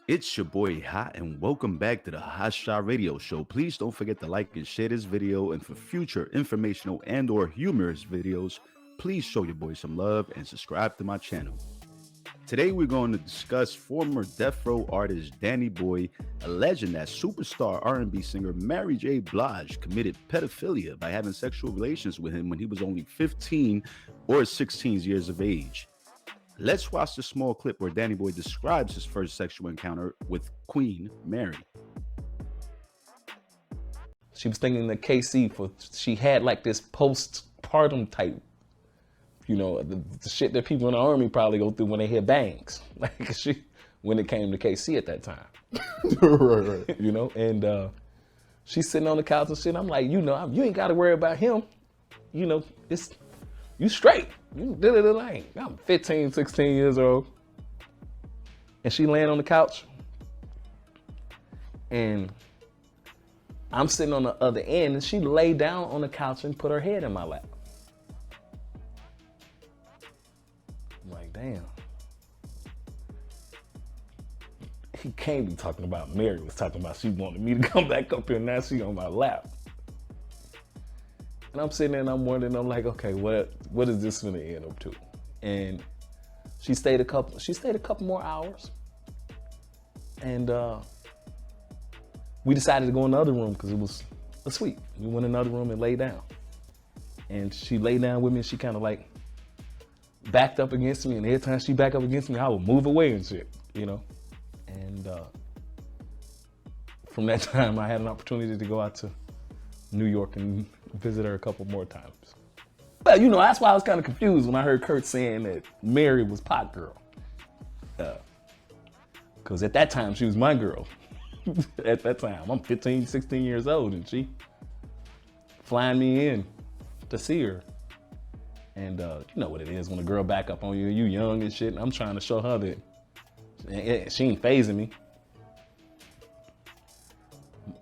It's your boy Hot, and welcome back to the Hot Shot Radio Show. Please don't forget to like and share this video, and for future informational and or humorous videos, please show your boy some love and subscribe to my channel. Today we're going to discuss former Death Row artist Danny Boy alleging that superstar R&B singer MaryJBlige committed pedophilia by having sexual relations with him when he was only 15 or 16 years of age. Let's watch the small clip where Danny Boy describes his first sexual encounter with Queen Mary. She was thinking that she had like this postpartum type, you know, the shit that people in the army probably go through when they hear bangs. Like when it came to KC at that time. right. You know, and she's sitting on the couch and shit. I'm like, you know, you ain't got to worry about him. You know, you straight. You did it like I'm 15, 16 years old. And she laying on the couch. And I'm sitting on the other end, and she lay down on the couch and put her head in my lap. I'm like, damn. He can't be talking about Mary was talking about she wanted me to come back up here, and now she on my lap. And I'm sitting there and I'm wondering, I'm like, okay, what is this gonna end up to? And she stayed a couple more hours. And we decided to go in the other room because it was a suite. We went in another room and lay down. And she lay down with me and she kind of like backed up against me. And every time she backed up against me, I would move away and shit, you know? And from that time, I had an opportunity to go out to New York and visit her a couple more times. Well, you know, that's why I was kind of confused when I heard Kurt saying that Mary was pot girl. Because at that time, she was my girl. At that time, I'm 15, 16 years old, and she flying me in to see her. And you know what it is when a girl back up on you, you young and shit, and I'm trying to show her that she ain't phasing me.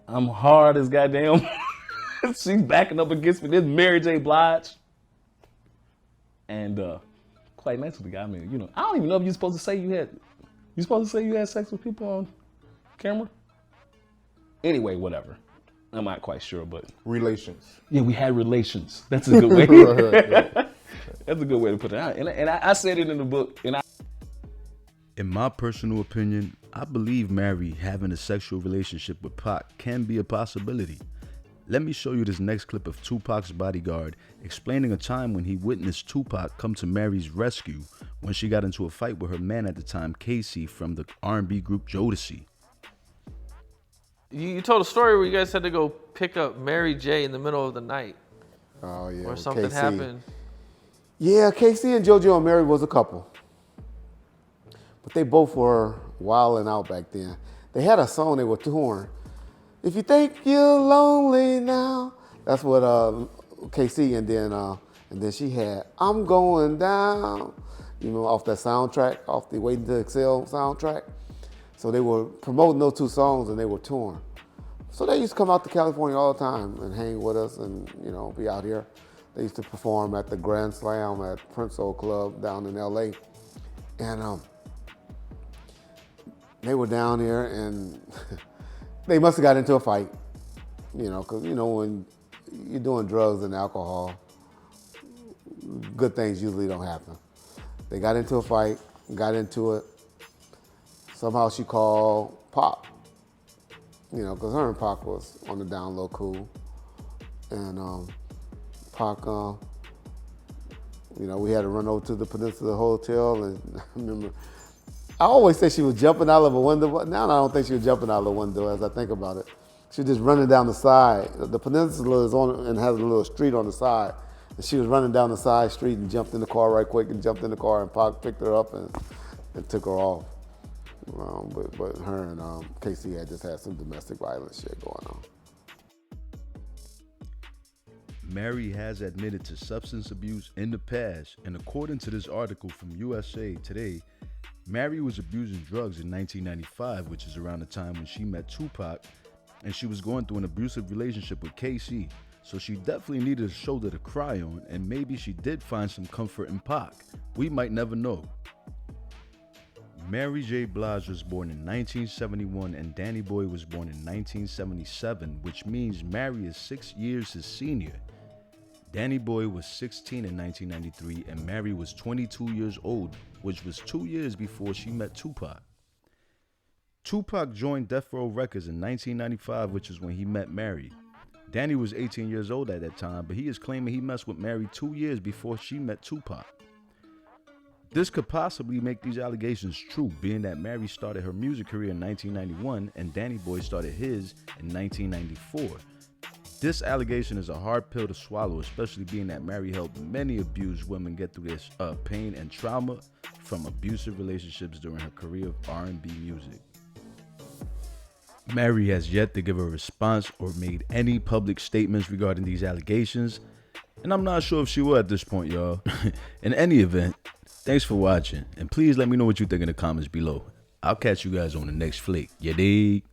I'm hard as goddamn. She's backing up against me. This MaryJBlige. And quite nice with the guy. I mean, you know, I don't even know if you're supposed to say you had sex with people on camera? Anyway, whatever. I'm not quite sure, but. Relations. Yeah, we had relations. That's a good way. That's a good way to put it out. And I said it in the book. In my personal opinion, I believe Mary having a sexual relationship with Pac can be a possibility. Let me show you this next clip of Tupac's bodyguard explaining a time when he witnessed Tupac come to Mary's rescue when she got into a fight with her man at the time, Casey, from the R&B group Jodeci. You told a story where you guys had to go pick up Mary J in the middle of the night. Oh, yeah. Or something happened. Yeah, Casey and JoJo and Mary was a couple. But they both were wilding out back then. They had a song they were touring. If you think you're lonely now, that's what KC, and then she had I'm Going Down, you know, off that soundtrack, off the Waiting to Excel soundtrack. So they were promoting those two songs and they were touring. So they used to come out to California all the time and hang with us and, you know, be out here. They used to perform at the Grand Slam at Prince Old Club down in LA. And they were down there and they must have got into a fight, you know, because, you know, when you're doing drugs and alcohol, good things usually don't happen. They got into a fight, got into it. Somehow she called Pop, you know, because her and Pac was on the down low cool. And Pac, you know, we had to run over to the Peninsula Hotel, and I remember, I always say she was jumping out of a window, but now I don't think she was jumping out of the window as I think about it. She was just running down the side. The Peninsula is on and has a little street on the side. And she was running down the side street and jumped in the car right quick and jumped in the car, and Pac picked her up and took her off. But her and Casey had just had some domestic violence shit going on. Mary has admitted to substance abuse in the past, and according to this article from USA Today, Mary was abusing drugs in 1995, which is around the time when she met Tupac, and she was going through an abusive relationship with KC. So she definitely needed a shoulder to cry on, and maybe she did find some comfort in Pac. We might never know. MaryJBlige was born in 1971 and Danny Boy was born in 1977, which means Mary is 6 years his senior. Danny Boy was 16 in 1993 and Mary was 22 years old, which was 2 years before she met Tupac. Tupac joined Death Row Records in 1995, which is when he met Mary. Danny was 18 years old at that time, but he is claiming he messed with Mary 2 years before she met Tupac. This could possibly make these allegations true, being that Mary started her music career in 1991 and Danny Boy started his in 1994. This allegation is a hard pill to swallow, especially being that Mary helped many abused women get through this pain and trauma from abusive relationships during her career of R&B music. Mary has yet to give a response or made any public statements regarding these allegations, and I'm not sure if she will at this point, y'all. In any event, thanks for watching, and please let me know what you think in the comments below. I'll catch you guys on the next flick. You dig?